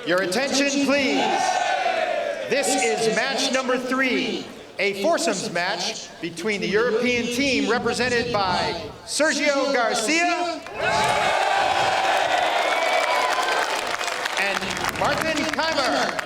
Your attention, please. This is match number 3, a foursomes match between the European team represented by Sergio Garcia and Martin Kaymer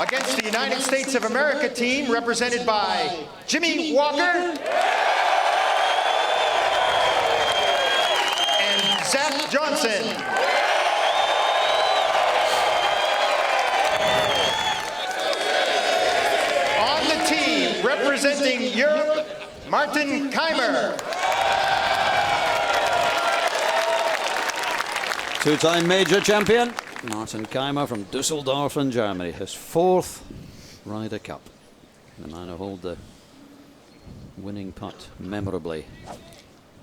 against the United States of America team represented by Jimmy Walker and Zach Johnson. On the team representing Europe, Martin Kaymer. Two-time major champion, Martin Kaymer from Dusseldorf in Germany. His 4th Ryder Cup. The man who held the winning putt memorably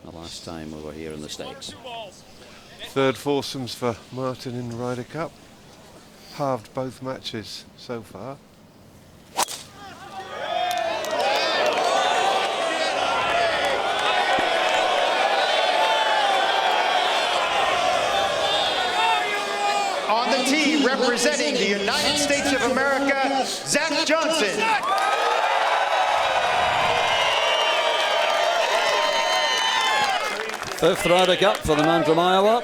the last time we were here in the States. 3rd foursomes for Martin in Ryder Cup. Halved both matches so far. On the tee, representing the United States of America, Zach Johnson. Fifth Ryder Cup for the man from Iowa.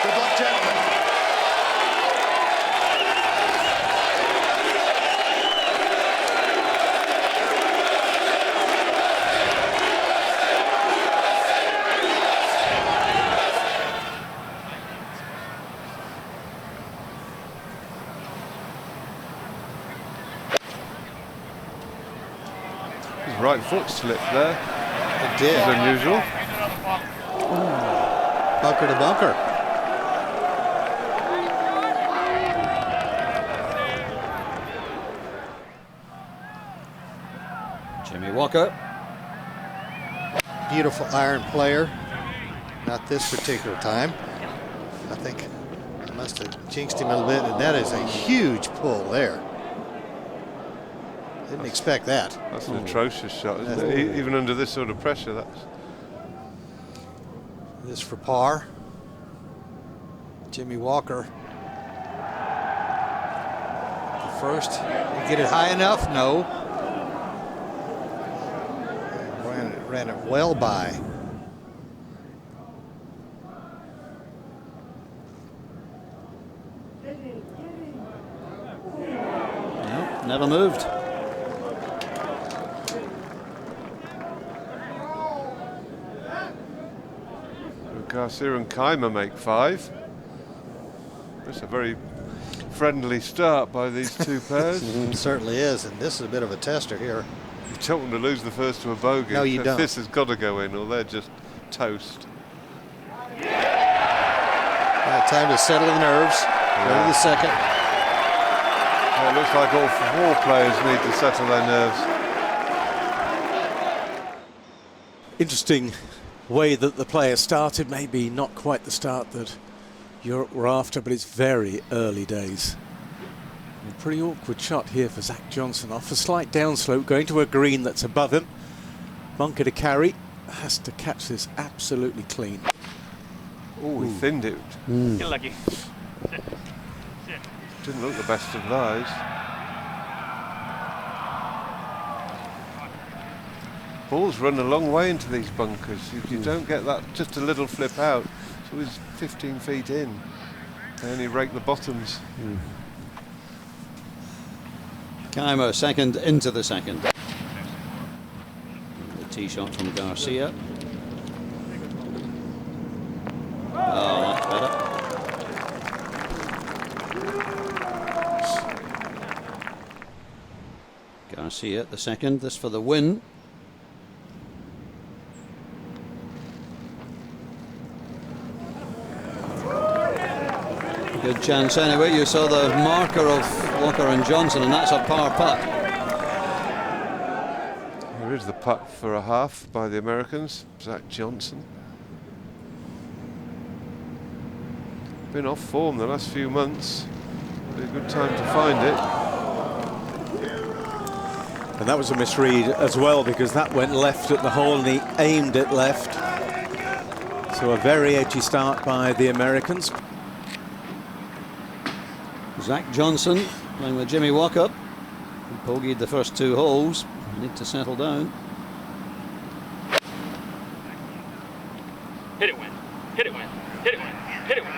Good luck, gentlemen. His right foot slipped there. It did. Which is unusual. Bunker to bunker. Jimmy Walker. Beautiful iron player. Not this particular time. I think it must have jinxed him a little bit, and that is a huge pull there. Didn't expect that. That's an atrocious shot, isn't it? Even under this sort of pressure, that's... This for par. Jimmy Walker. The first. You get it high enough? No. Ran it well by. Nope, never moved. Garcia and Kaymer make 5. It's a very friendly start by these two pairs. It certainly is, and this is a bit of a tester here. You don't want to lose the first to a bogey. No, you don't. This has got to go in, or they're just toast. Time to settle the nerves. Go to the second. Well, it looks like all 4 players need to settle their nerves. Interesting way that the player started, maybe not quite the start that Europe were after, but it's very early days. A pretty awkward shot here for Zach Johnson, off a slight downslope, going to a green that's above him. Bunker to carry, has to catch this absolutely clean. Oh, he thinned it. Get lucky. Didn't look the best of lies. Balls run a long way into these bunkers. You don't get that, just a little flip out. It's always 15 feet in. They only rake the bottoms. Kaymer second into the second. The tee shot from Garcia. Oh, that's better. Garcia the second, this for the win. Good chance anyway. You saw the marker of Walker and Johnson, and that's a par putt. Here is the putt for a half by the Americans, Zach Johnson. Been off form the last few months. Be a good time to find it. And that was a misread as well, because that went left at the hole and he aimed it left. So a very edgy start by the Americans. Zach Johnson playing with Jimmy Walkup. He bogeyed the first 2 holes. Need to settle down. Hit it, win. Hit it, win. Hit it, win. Hit it, win.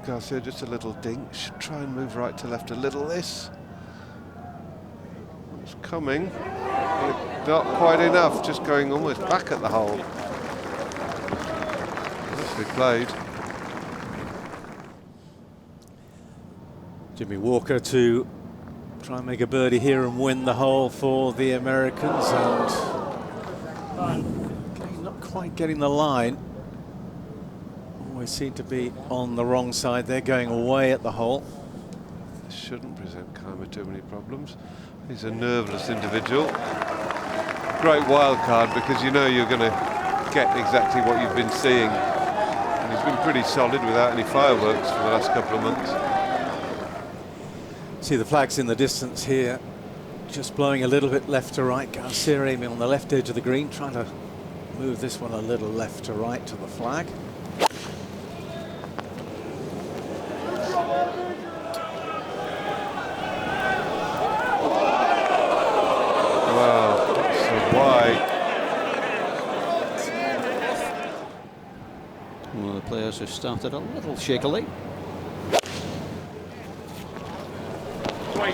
Garcia just a little dink. Should try and move right to left a little. This. It's coming. But not quite enough. Just going almost back at the hole. Nicely played. Jimmy Walker to try and make a birdie here and win the hole for the Americans, and not quite getting the line. Always seem to be on the wrong side. They're going away at the hole. This shouldn't present Kaymer too many problems. He's a nerveless individual. Great wild card, because you know you're going to get exactly what you've been seeing. And he's been pretty solid without any fireworks for the last couple of months. See the flags in the distance here, just blowing a little bit left to right. Garcia aiming on the left edge of the green, trying to move this one a little left to right to the flag. Wow, so wide. One of the players who started a little shakily.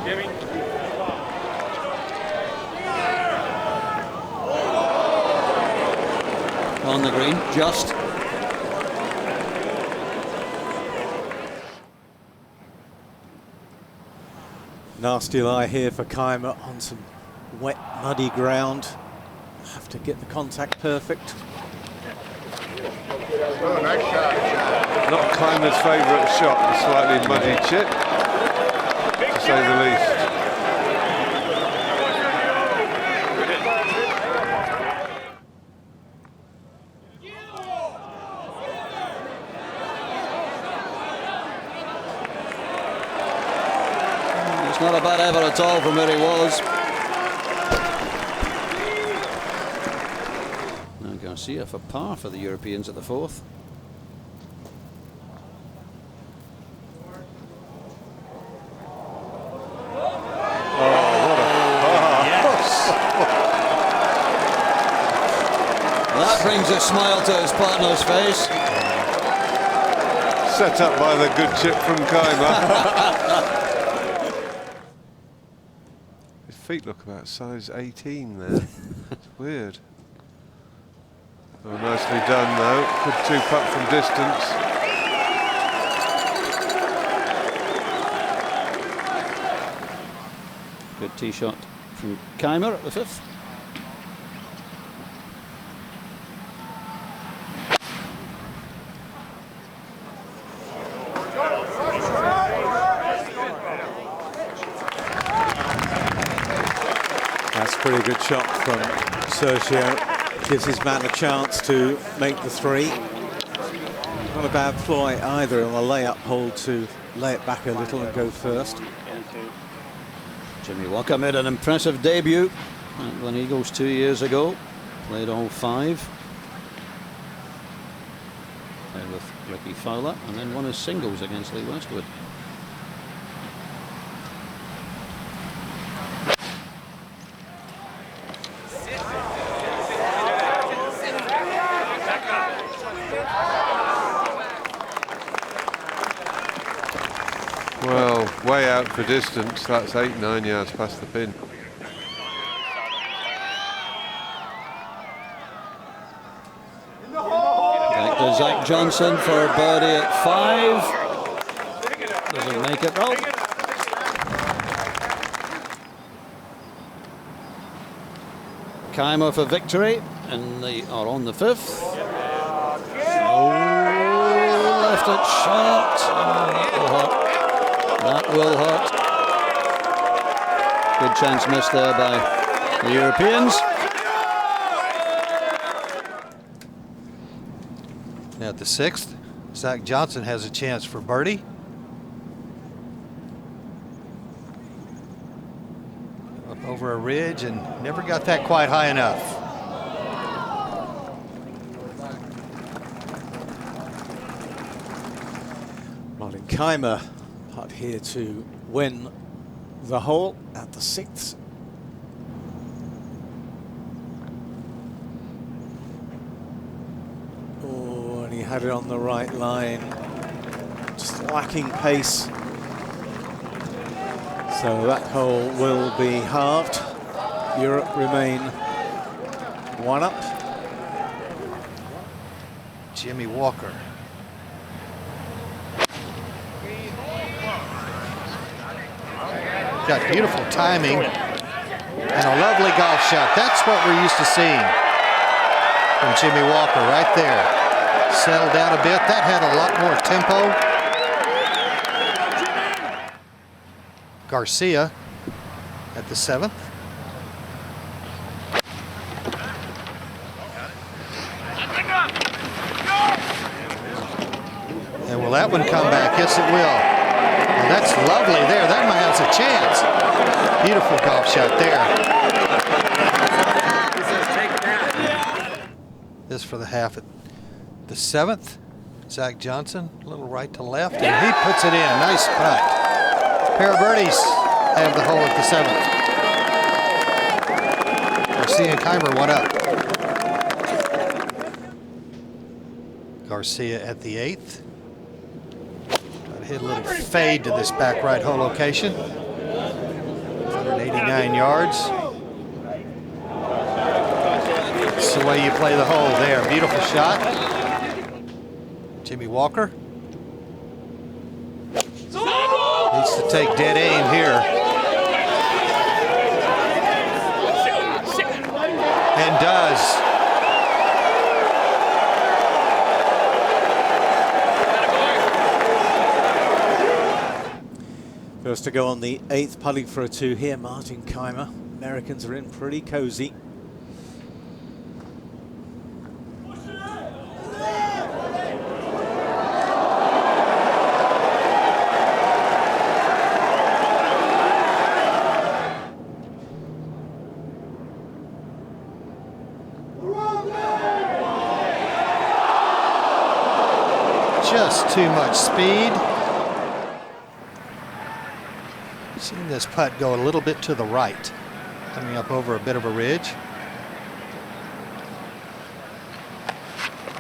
Jimmy. On the green, just. Nasty lie here for Kaymer on some wet, muddy ground. Have to get the contact perfect. Oh, nice shot. Not Kaymer's favourite shot, the slightly muddy chip, to say the least. It's not a bad effort at all from where he was. Now Garcia for par for the Europeans at the 4th. That brings a smile to his partner's face. Set up by the good chip from Kaymer. His feet look about size 18 there. It's weird. Oh, nicely done though. Good 2-putt from distance. Good tee shot from Kaymer at the 5th. That's a pretty good shot from Sergio. Gives his man a chance to make the 3. Not a bad ploy either on a layup hole to lay it back a little and go first. Jimmy Walker made an impressive debut at Glen Eagles 2 years ago. Played all 5. Played with Ricky Fowler and then won his singles against Lee Westwood. Well, way out for distance. That's 8-9 yards past the pin. Back to Zach Johnson for a birdie at 5. Doesn't make it though. Kaymer for victory, and they are on the 5th. Oh, left it short. Oh, that will hurt. That will hurt. Good chance missed there by the Europeans. At the 6th, Zach Johnson has a chance for birdie. Up over a ridge and never got that quite high enough. Martin Kaymer putt here to win the hole at the 6th. Oh, and he had it on the right line, just lacking pace. So that hole will be halved. Europe remain 1 up. Jimmy Walker. Got beautiful timing and a lovely golf shot. That's what we're used to seeing from Jimmy Walker right there. Settled down a bit. That had a lot more tempo. Garcia at the 7th. And will that one come back? Yes, it will. Well, that's lovely there. That might have a chance. Beautiful golf shot there. This for the half at the 7th. Zach Johnson, a little right to left, and he puts it in. Nice putt. Pair of birdies have the hole at the 7th. Garcia and Kaymer 1 up. Garcia at the 8th. Hit a little fade to this back right hole location. 189 yards. That's the way you play the hole there. Beautiful shot. Jimmy Walker needs to take dead aim here. And does. First to go on the 8th, putting for a 2 here, Martin Kaymer. Americans are in pretty cozy. Just too much speed. Seen this putt go a little bit to the right, coming up over a bit of a ridge.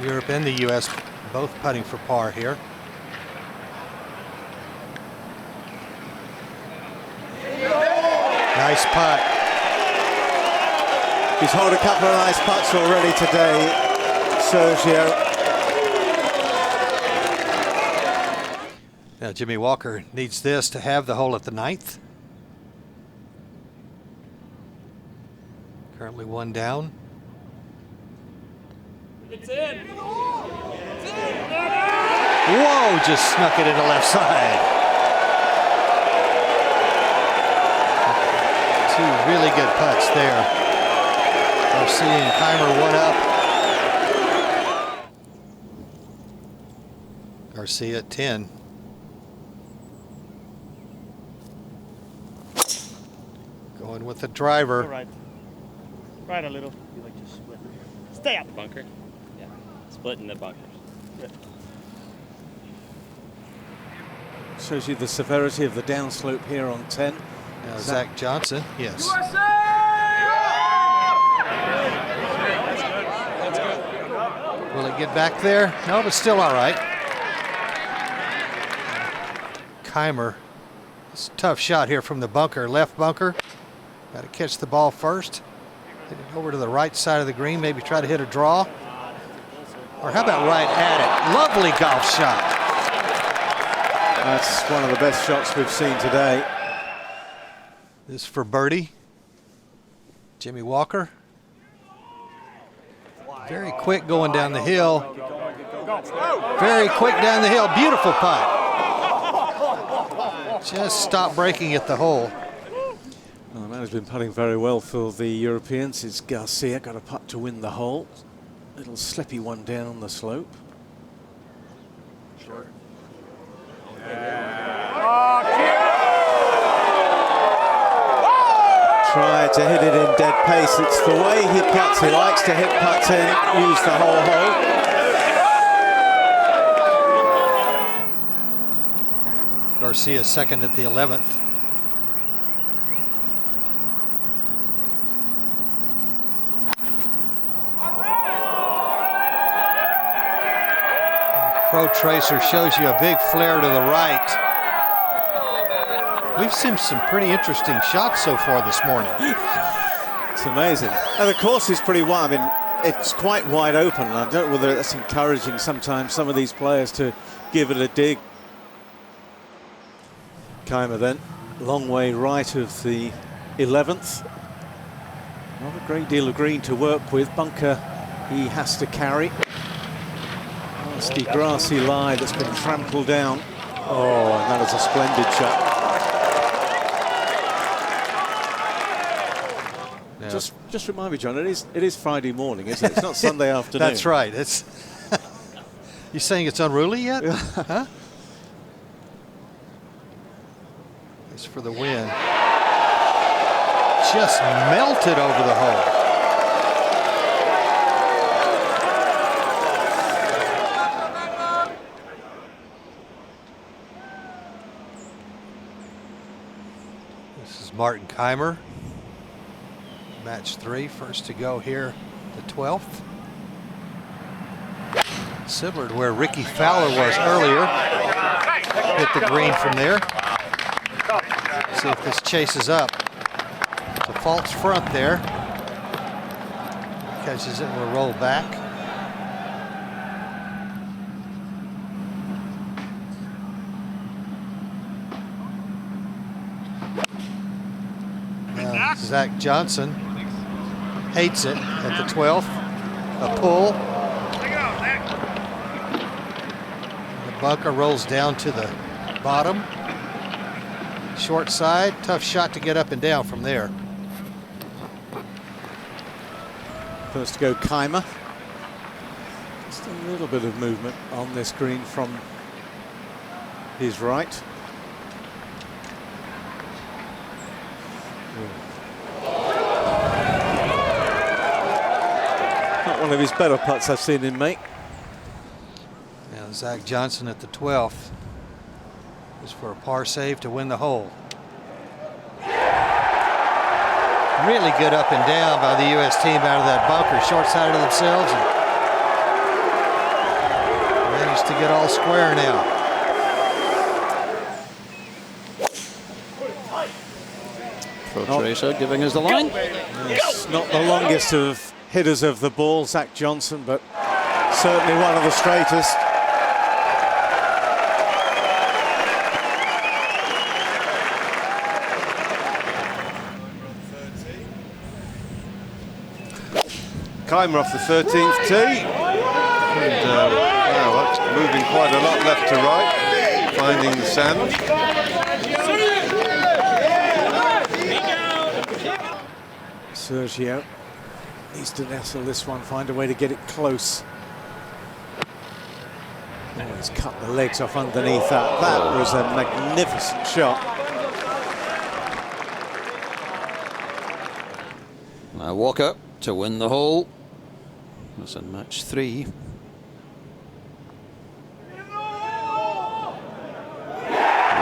Europe and the U.S. both putting for par here. Nice putt. He's holed a couple of nice putts already today, Sergio. Now Jimmy Walker needs this to have the hole at the 9th. Currently 1 down. It's in. Whoa, just snuck it into left side. 2 really good putts there. Garcia and Kaymer 1 up. Garcia at 10. Going with the driver. Right. Right a little. You like to split. Stay out the bunker. Yeah. Splitting the bunkers. Good. Shows you the severity of the downslope here on 10. Now Zach Johnson, yes. Will it get back there? No, but still all right. Kaymer, it's a tough shot here from the bunker, left bunker. Got to catch the ball first. Hit it over to the right side of the green, maybe try to hit a draw. Or how about right at it? Lovely golf shot. That's one of the best shots we've seen today. This for birdie. Jimmy Walker. Very quick going down the hill. Very quick down the hill. Beautiful putt. Just stop breaking at the hole. Well, the man who's been putting very well for the Europeans is Garcia. Got a putt to win the hole. Little slippy one down on the slope. Try to hit it in dead pace. It's the way he puts. He likes to hit putts in, use the whole hole. Garcia second at the 11th. Pro Tracer shows you a big flare to the right. We've seen some pretty interesting shots so far this morning. It's amazing. And the course is pretty wide. I mean, it's quite wide open. I don't know whether that's encouraging sometimes some of these players to give it a dig. Kaymer then, long way right of the 11th. Not a great deal of green to work with. Bunker he has to carry. Nasty grassy lie that's been trampled down. Oh, and that is a splendid shot. Just remind me, John, it is Friday morning, isn't it? It's not Sunday afternoon. That's right. It's you saying it's unruly yet? Huh? It's for the win. Just melted over the hole. This is Martin Kaymer. Match 3, first to go here, the 12th. Similar to where Ricky Fowler was earlier. Hit the green from there. See if this chases up. It's a false front there. Catches it and will roll back. Zach Johnson hates it at the 12th. A pull. The bunker rolls down to the bottom. Short side, tough shot to get up and down from there. First to go Kaymer. Just a little bit of movement on this green from his right. One of his better putts I've seen him make. Now Zach Johnson at the 12th is for a par save to win the hole. Really good up and down by the U.S. team out of that bunker, short side of themselves, and managed to get all square now. Pro Tracer giving us the line. Yes, not the longest of hitters of the ball, Zach Johnson, but certainly one of the straightest. Kaymer off the 13th tee. And wow, that's moving quite a lot left to right, finding the sand. Sergio needs to nestle this one, find a way to get it close. Oh, he's cut the legs off underneath that. That was a magnificent shot. Now Walker to win the hole. That's in match 3.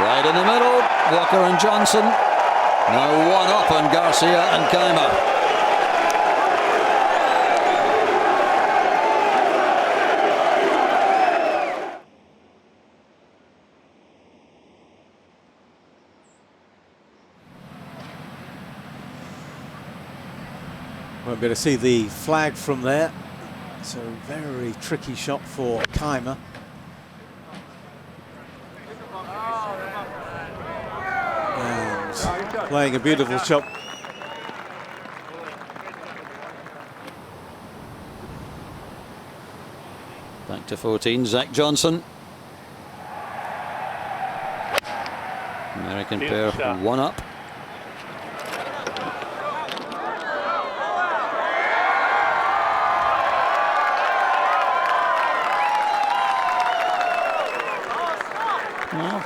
Right in the middle, Walker and Johnson. Now one up on Garcia and Kaymer. Won't be able to see the flag from there. It's a very tricky shot for Kaymer. And playing a beautiful shot. Back to 14, Zach Johnson. American pair one up.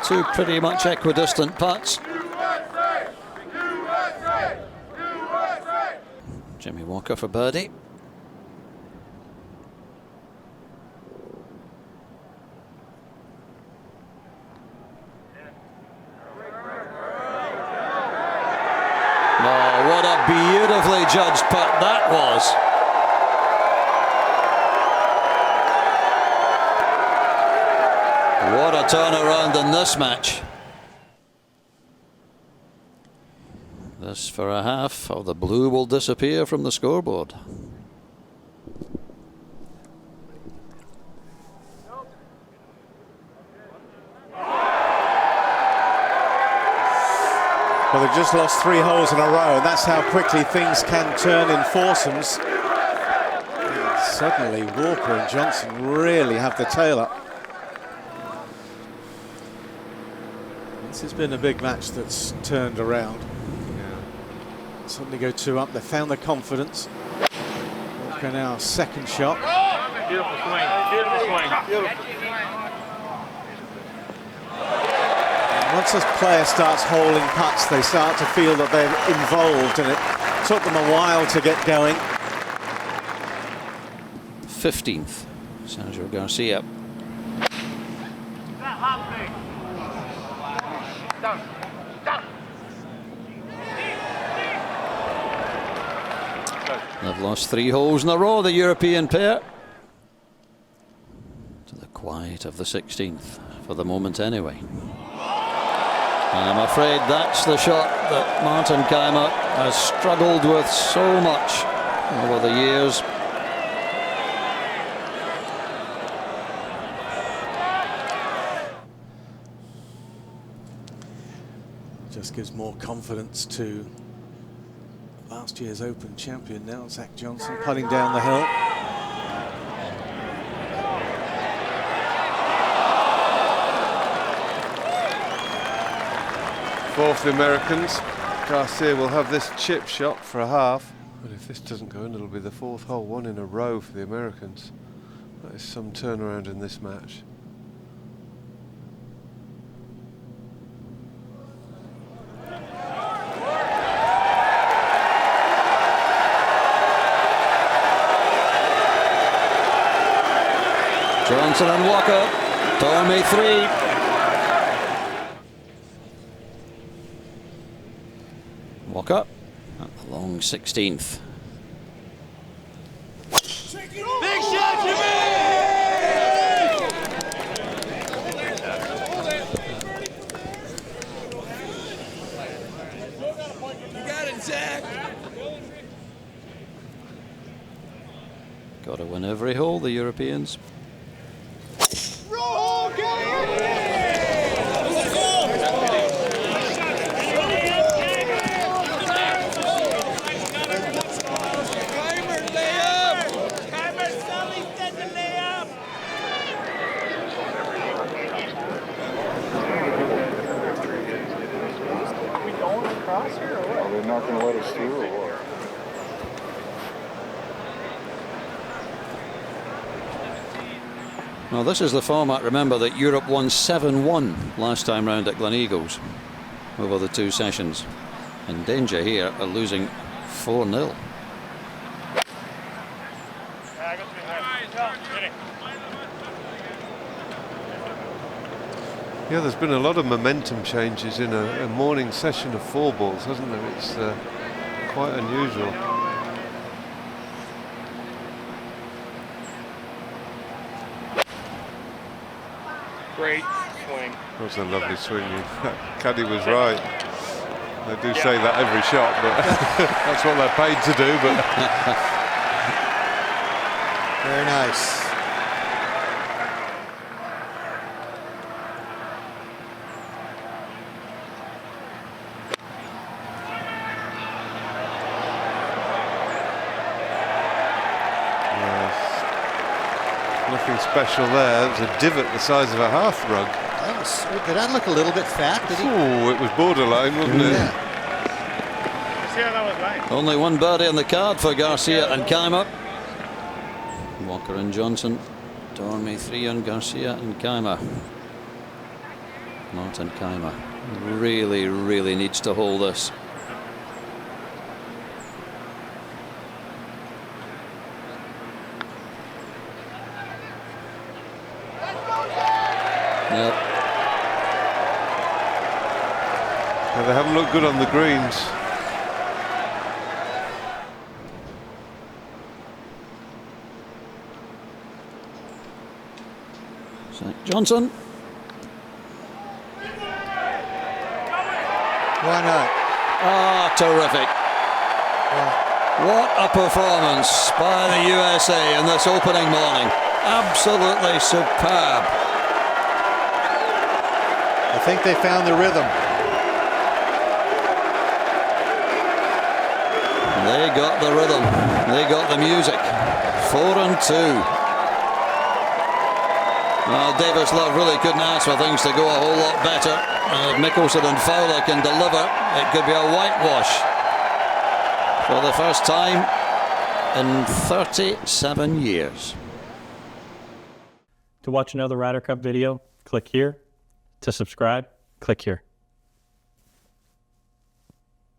Two pretty much equidistant putts. Jimmy Walker for birdie. Oh, what a beautifully judged putt that was. What a turnaround in this match. This for a half, or the blue will disappear from the scoreboard. Well, they've just lost 3 holes in a row, and that's how quickly things can turn in foursomes. And suddenly, Walker and Johnson really have the tail up. This has been a big match that's turned around. Yeah. Suddenly go 2 up. They found their confidence. Walker now, second shot. Beautiful swing. Beautiful swing. Beautiful. Once a player starts holding putts, they start to feel that they're involved, and it took them a while to get going. 15th, Sergio Garcia. They've lost 3 holes in a row, the European pair. To the quiet of the 16th, for the moment anyway. And I'm afraid that's the shot that Martin Kaymer has struggled with so much over the years. Just gives more confidence to last year's Open champion now, Zach Johnson, putting down the hill. For the Americans, Garcia will have this chip shot for a half. But if this doesn't go in, it'll be the 4th hole, 1 in a row for the Americans. That is some turnaround in this match. Johnson and Walker, Tommy 3. Walker at the long 16th. Big shot, Jimmy! You got it, Zach. Got to win every hole, the Europeans. They're not going to let us through or what? Well, this is the format, remember, that Europe won 7-1 last time round at Gleneagles over the 2 sessions. In danger here of losing 4-0. Yeah, there's been a lot of momentum changes in a morning session of 4 balls, hasn't there? It's quite unusual. Great swing. That was a lovely swing. Caddy was right. They do say that every shot, but that's what they're paid to do. But Very nice. nothing special there. It was a divot the size of a hearthrug. Did that look a little bit fat? Did he? Oh, it was borderline, wasn't it? Yeah. See how that was right. Only 1 birdie on the card for Garcia and Kaymer. Walker and Johnson. Dormy 3 on Garcia and Kaymer. Martin Kaymer really, really needs to hold this. Yep. Now they haven't looked good on the greens. Zach Johnson. Why not? Ah, terrific. What a performance by the USA in this opening morning. Absolutely superb. I think they found the rhythm. They got the rhythm. They got the music. 4 and 2. Well, Davis Love really couldn't ask for things to go a whole lot better. If Mickelson and Fowler can deliver, it could be a whitewash for the first time in 37 years. To watch another Ryder Cup video, click here. To subscribe, click here.